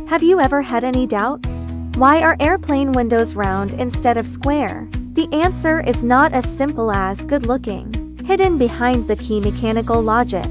Have you ever had any doubts? Why are airplane windows round instead of square? The answer is not as simple as good-looking. Hidden behind the key mechanical logic.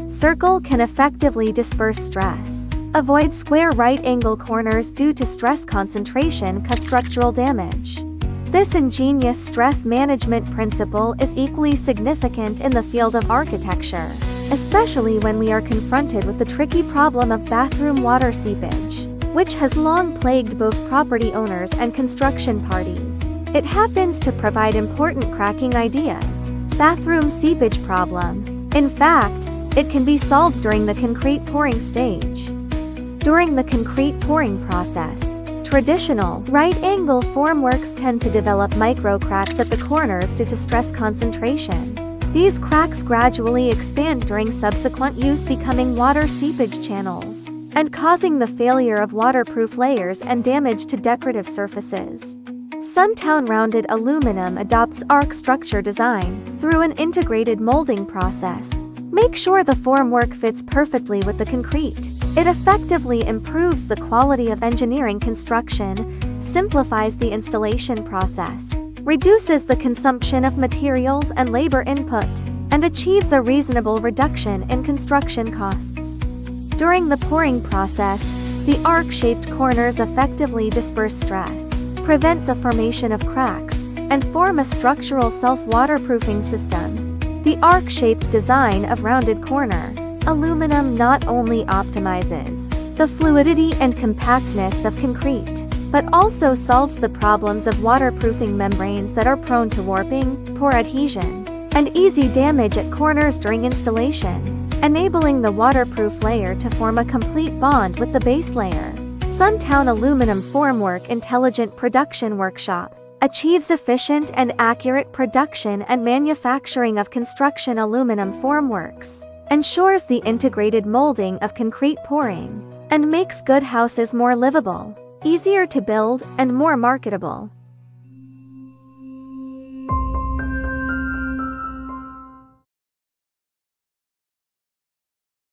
Circle can effectively disperse stress. Avoid square right-angle corners due to stress concentration cause structural damage. This ingenious stress management principle is equally significant in the field of architecture, especially when we are confronted with the tricky problem of bathroom water seepage, which has long plagued both property owners and construction parties. It happens to provide important cracking ideas. Bathroom seepage problem. In fact, it can be solved during the concrete pouring stage. During the concrete pouring process, traditional right-angle formworks tend to develop micro-cracks at the corners due to stress concentration. These cracks gradually expand during subsequent use, becoming water seepage channels, and causing the failure of waterproof layers and damage to decorative surfaces. Suntown Rounded Aluminum adopts arc structure design through an integrated molding process. Make sure the formwork fits perfectly with the concrete. It effectively improves the quality of engineering construction, simplifies the installation process, reduces the consumption of materials and labor input, and achieves a reasonable reduction in construction costs. During the pouring process, the arc-shaped corners effectively disperse stress, prevent the formation of cracks, and form a structural self-waterproofing system. The arc-shaped design of rounded corner aluminum not only optimizes the fluidity and compactness of concrete, but also solves the problems of waterproofing membranes that are prone to warping, poor adhesion, and easy damage at corners during installation, enabling the waterproof layer to form a complete bond with the base layer. Suntown Aluminum Formwork Intelligent Production Workshop achieves efficient and accurate production and manufacturing of construction aluminum formworks, ensures the integrated molding of concrete pouring, and makes good houses more livable, easier to build, and more marketable.